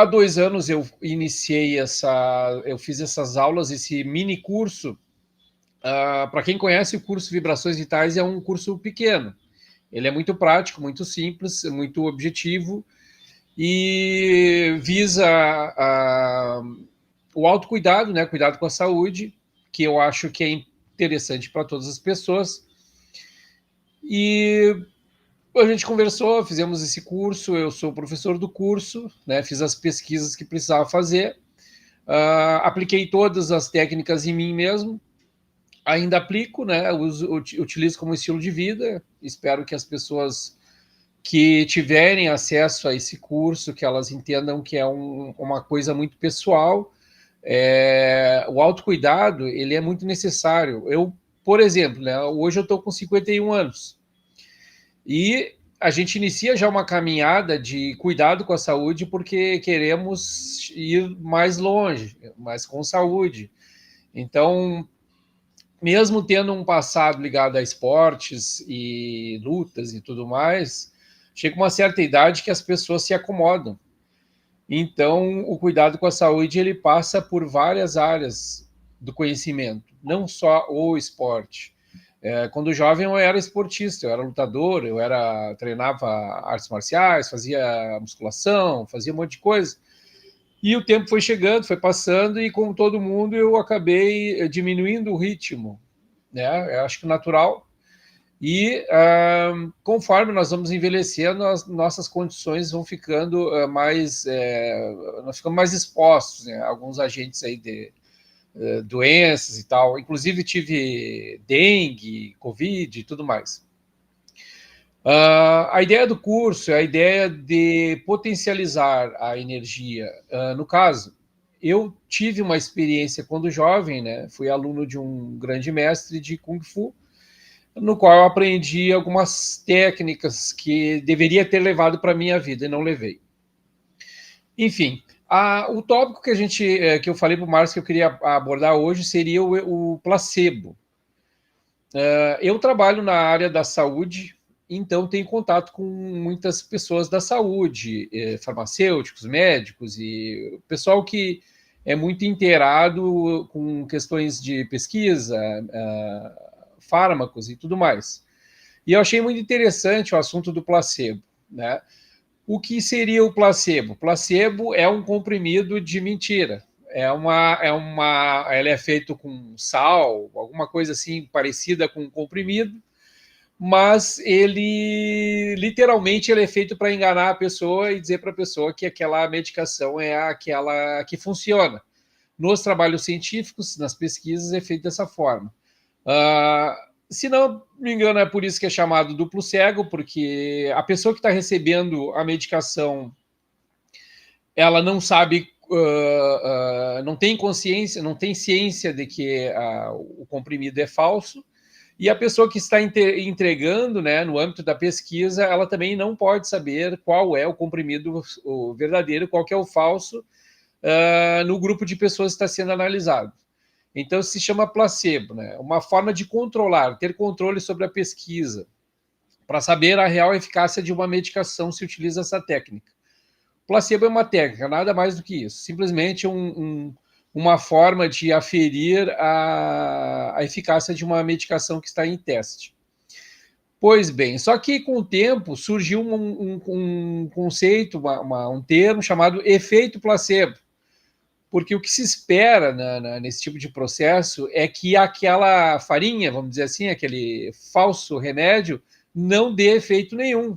Há 2 anos eu fiz essas aulas, esse mini curso. Para quem conhece o curso Vibrações Vitais, é um curso pequeno. Ele é muito prático, muito simples, muito objetivo e visa o autocuidado, né? Cuidado com a saúde, que eu acho que é interessante para todas as pessoas. E a gente conversou, fizemos esse curso, eu sou professor do curso, né? Fiz as pesquisas que precisava fazer, apliquei todas as técnicas em mim mesmo, ainda aplico, né? Utilizo como estilo de vida, espero que as pessoas que tiverem acesso a esse curso, que elas entendam que é uma coisa muito pessoal. O autocuidado, ele é muito necessário. Eu, por exemplo, né, hoje eu estou com 51 anos e a gente inicia já uma caminhada de cuidado com a saúde porque queremos ir mais longe, mas com saúde. Então, mesmo tendo um passado ligado a esportes e lutas e tudo mais, chega uma certa idade que as pessoas se acomodam. Então, o cuidado com a saúde, ele passa por várias áreas do conhecimento, não só o esporte. Quando jovem eu era esportista, eu era lutador, treinava artes marciais, fazia musculação, fazia um monte de coisa. E o tempo foi chegando, foi passando, e como todo mundo, eu acabei diminuindo o ritmo, né? Eu acho que natural. E conforme nós vamos envelhecendo, as nossas condições vão ficando nós ficamos mais expostos, né, a alguns agentes aí de doenças e tal. Inclusive tive dengue, covid e tudo mais. A ideia do curso é a ideia de potencializar a energia. No caso, eu tive uma experiência quando jovem, né? Fui aluno de um grande mestre de Kung Fu, no qual eu aprendi algumas técnicas que deveria ter levado para a minha vida e não levei. Enfim, o tópico que eu falei para o Márcio que eu queria abordar hoje seria o placebo. Eu trabalho na área da saúde, então tenho contato com muitas pessoas da saúde, farmacêuticos, médicos e o pessoal que é muito inteirado com questões de pesquisa, fármacos e tudo mais. E eu achei muito interessante o assunto do placebo, né? O que seria o placebo? Placebo é um comprimido de mentira. Ele é feito com sal, alguma coisa assim parecida com um comprimido, mas ele literalmente ele é feito para enganar a pessoa e dizer para a pessoa que aquela medicação é aquela que funciona. Nos trabalhos científicos, nas pesquisas, é feito dessa forma. Se não me engano, é por isso que é chamado duplo cego, porque a pessoa que está recebendo a medicação, ela não sabe, não tem consciência, não tem ciência de que o comprimido é falso, e a pessoa que está entregando, né, no âmbito da pesquisa, ela também não pode saber qual é o comprimido o verdadeiro, qual que é o falso, no grupo de pessoas que está sendo analisado. Então, se chama placebo, né? Uma forma de controlar, ter controle sobre a pesquisa. Para saber a real eficácia de uma medicação, se utiliza essa técnica. Placebo é uma técnica, nada mais do que isso. Simplesmente uma forma de aferir a eficácia de uma medicação que está em teste. Pois bem, só que com o tempo surgiu um conceito, um termo chamado efeito placebo. Porque o que se espera nesse tipo de processo é que aquela farinha, vamos dizer assim, aquele falso remédio, não dê efeito nenhum.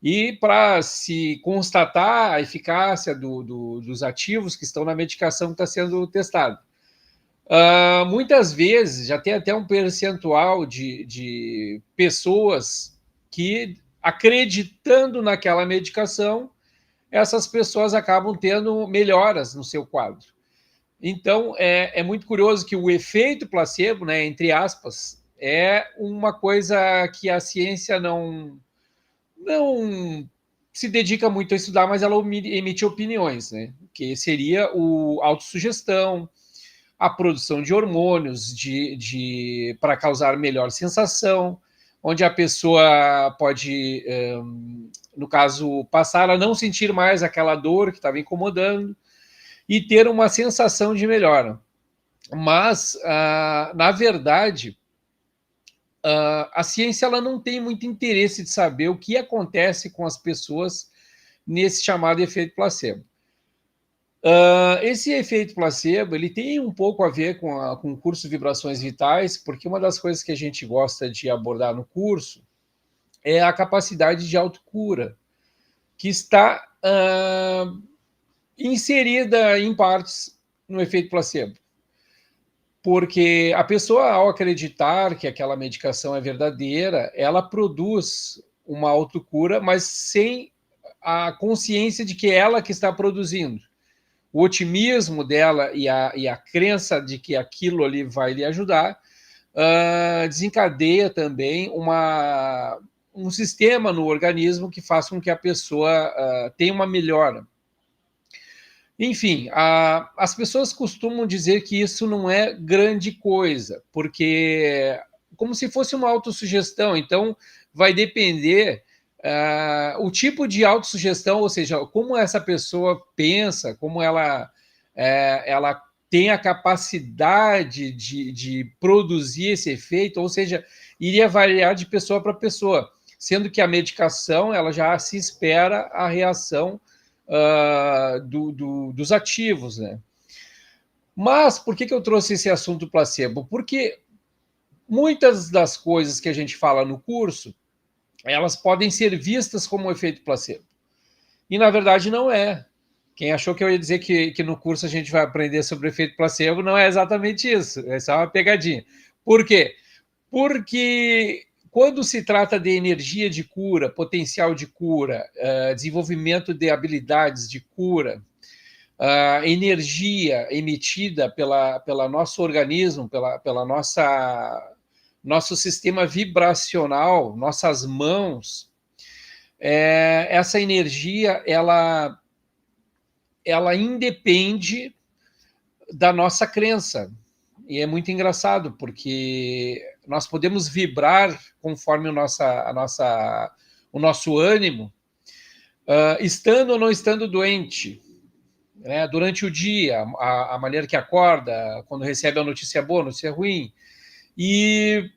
E para se constatar a eficácia dos ativos que estão na medicação que está sendo testada. Muitas vezes já tem até um percentual de pessoas que, acreditando naquela medicação, essas pessoas acabam tendo melhoras no seu quadro. Então, é muito curioso que o efeito placebo, né, entre aspas, é uma coisa que a ciência não se dedica muito a estudar, mas ela emite opiniões, né, que seria o autossugestão, a produção de hormônios para causar melhor sensação, onde a pessoa pode no caso, passar a não sentir mais aquela dor que estava incomodando e ter uma sensação de melhora. Mas, na verdade, a ciência ela não tem muito interesse de saber o que acontece com as pessoas nesse chamado efeito placebo. Esse efeito placebo ele tem um pouco a ver com o curso Vibrações Vitais, porque uma das coisas que a gente gosta de abordar no curso é a capacidade de autocura, que está inserida em partes no efeito placebo. Porque a pessoa, ao acreditar que aquela medicação é verdadeira, ela produz uma autocura, mas sem a consciência de que é ela que está produzindo. O otimismo dela e a crença de que aquilo ali vai lhe ajudar desencadeia também um sistema no organismo que faz com que a pessoa tenha uma melhora. Enfim, as pessoas costumam dizer que isso não é grande coisa, porque como se fosse uma autossugestão, então vai depender o tipo de autossugestão, ou seja, como essa pessoa pensa, como ela tem a capacidade de produzir esse efeito, ou seja, iria variar de pessoa para pessoa, sendo que a medicação ela já se espera a reação dos ativos, né? Mas por que eu trouxe esse assunto placebo? Porque muitas das coisas que a gente fala no curso, elas podem ser vistas como um efeito placebo. E na verdade não é. Quem achou que eu ia dizer que no curso a gente vai aprender sobre o efeito placebo, não é exatamente isso. É só uma pegadinha. Por quê? Porque quando se trata de energia de cura, potencial de cura, desenvolvimento de habilidades de cura, energia emitida pela nosso organismo, pela nosso sistema vibracional, nossas mãos, essa energia ela independe da nossa crença. E é muito engraçado, porque nós podemos vibrar conforme o nosso ânimo, estando ou não estando doente, né? Durante o dia, a maneira que acorda, quando recebe a notícia boa, a notícia ruim. E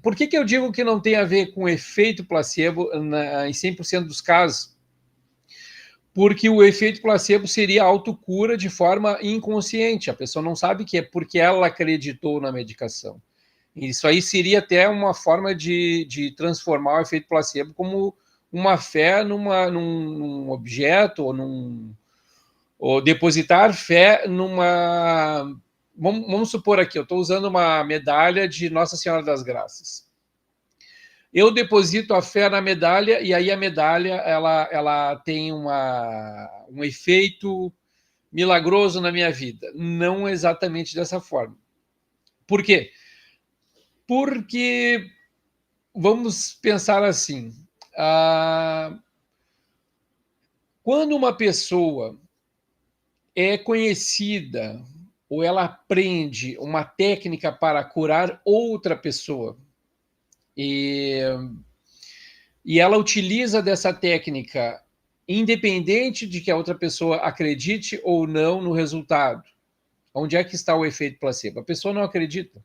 por que eu digo que não tem a ver com efeito placebo em 100% dos casos? Porque o efeito placebo seria autocura de forma inconsciente. A pessoa não sabe que é porque ela acreditou na medicação. Isso aí seria até uma forma de transformar o efeito placebo como uma fé num objeto ou depositar fé numa... Vamos supor aqui, eu estou usando uma medalha de Nossa Senhora das Graças. Eu deposito a fé na medalha e aí a medalha ela tem um efeito milagroso na minha vida. Não exatamente dessa forma. Por quê? Porque, vamos pensar assim, quando uma pessoa é conhecida ou ela aprende uma técnica para curar outra pessoa e ela utiliza dessa técnica independente de que a outra pessoa acredite ou não no resultado. Onde é que está o efeito placebo? A pessoa não acredita.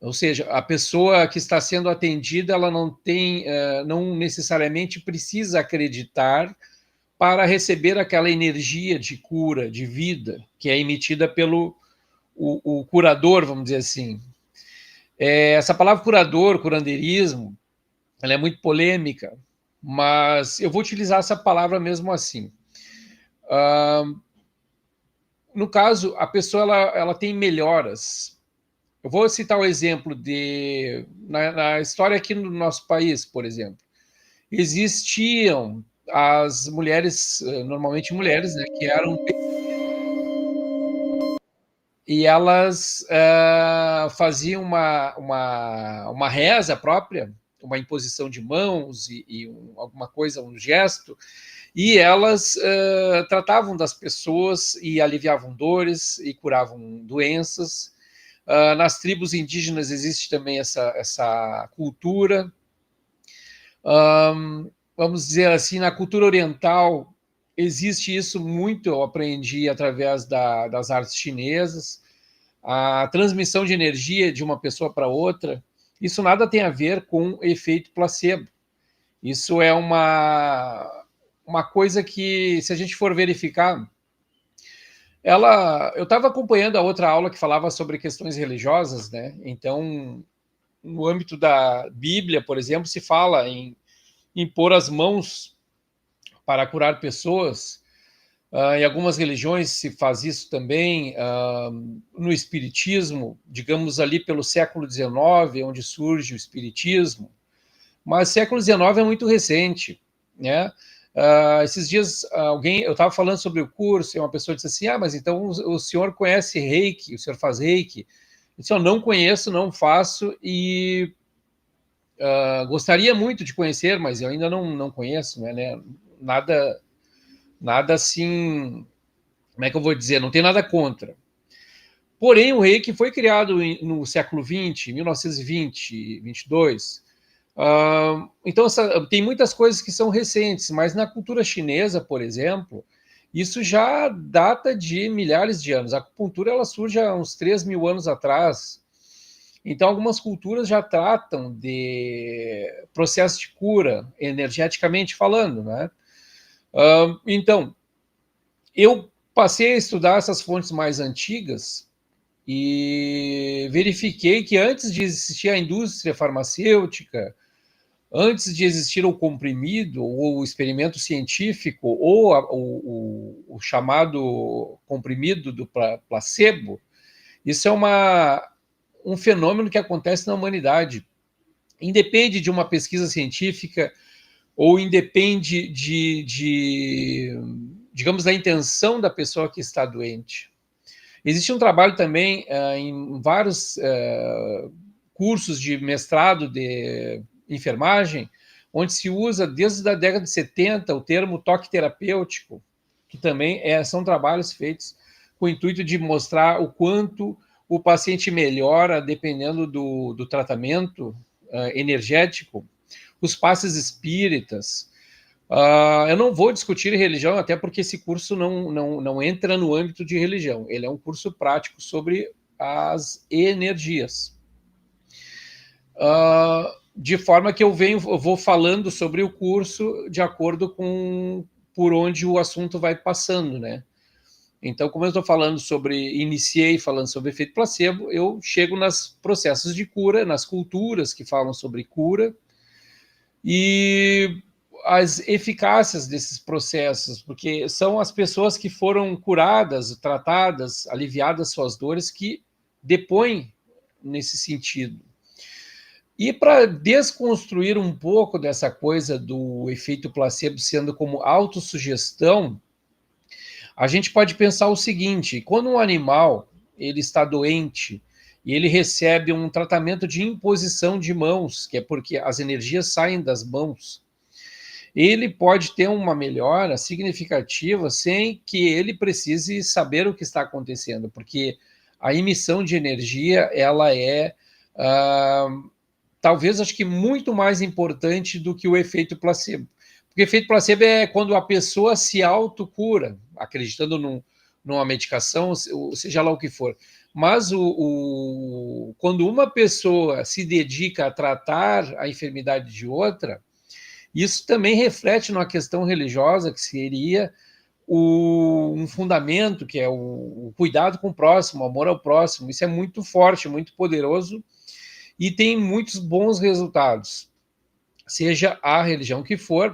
Ou seja, a pessoa que está sendo atendida, ela não necessariamente precisa acreditar para receber aquela energia de cura, de vida, que é emitida pelo o curador, vamos dizer assim. Essa palavra curador, curandeirismo, ela é muito polêmica, mas eu vou utilizar essa palavra mesmo assim. No caso, a pessoa ela tem melhoras. Eu vou citar o exemplo na história aqui no nosso país, por exemplo. Existiam as mulheres, normalmente mulheres, né, que eram... E elas faziam uma reza própria, uma imposição de mãos alguma coisa, um gesto, e elas tratavam das pessoas e aliviavam dores e curavam doenças. Nas tribos indígenas existe também essa cultura. vamos dizer assim, na cultura oriental, existe isso muito, eu aprendi através das artes chinesas, a transmissão de energia de uma pessoa para outra, isso nada tem a ver com efeito placebo. Isso é uma coisa que, se a gente for verificar, eu estava acompanhando a outra aula que falava sobre questões religiosas, né? Então, no âmbito da Bíblia, por exemplo, se fala em impor as mãos para curar pessoas. Em algumas religiões se faz isso também. No Espiritismo, digamos ali pelo século XIX, onde surge o Espiritismo. Mas século XIX é muito recente, né? Esses dias eu estava falando sobre o curso e uma pessoa disse assim: mas então o senhor conhece Reiki, o senhor faz Reiki? Eu disse: eu não conheço, não faço e gostaria muito de conhecer, mas eu ainda não conheço, né? Nada assim, como é que eu vou dizer? Não tem nada contra. Porém, o reiki foi criado no século XX, 1920, 22. Então, tem muitas coisas que são recentes, mas na cultura chinesa, por exemplo, isso já data de milhares de anos. A acupuntura ela surge há uns 3.000 anos atrás. Então, algumas culturas já tratam de processo de cura, energeticamente falando, né? Então, eu passei a estudar essas fontes mais antigas e verifiquei que antes de existir a indústria farmacêutica, antes de existir o comprimido, ou o experimento científico, ou o chamado comprimido do placebo, isso é um fenômeno que acontece na humanidade. Independe de uma pesquisa científica, ou independe digamos, da intenção da pessoa que está doente. Existe um trabalho também em vários cursos de mestrado de enfermagem, onde se usa desde a década de 70 o termo toque terapêutico, que também são trabalhos feitos com o intuito de mostrar o quanto o paciente melhora dependendo do tratamento energético. Os passes espíritas. Eu não vou discutir religião, até porque esse curso não entra no âmbito de religião. Ele é um curso prático sobre as energias. De forma que eu vou falando sobre o curso de acordo com por onde o assunto vai passando, né? Então, como eu estou iniciei falando sobre efeito placebo, eu chego nos processos de cura, nas culturas que falam sobre cura, e as eficácias desses processos, porque são as pessoas que foram curadas, tratadas, aliviadas suas dores, que depõem nesse sentido. E para desconstruir um pouco dessa coisa do efeito placebo sendo como autossugestão, a gente pode pensar o seguinte: quando um animal ele está doente e ele recebe um tratamento de imposição de mãos, que é porque as energias saem das mãos, ele pode ter uma melhora significativa sem que ele precise saber o que está acontecendo, porque a emissão de energia ela é talvez acho que muito mais importante do que o efeito placebo. Porque o efeito placebo é quando a pessoa se autocura, acreditando numa medicação, seja lá o que for. Mas quando uma pessoa se dedica a tratar a enfermidade de outra, isso também reflete numa questão religiosa, que seria um fundamento, que é o cuidado com o próximo, o amor ao próximo. Isso é muito forte, muito poderoso, e tem muitos bons resultados, seja a religião que for.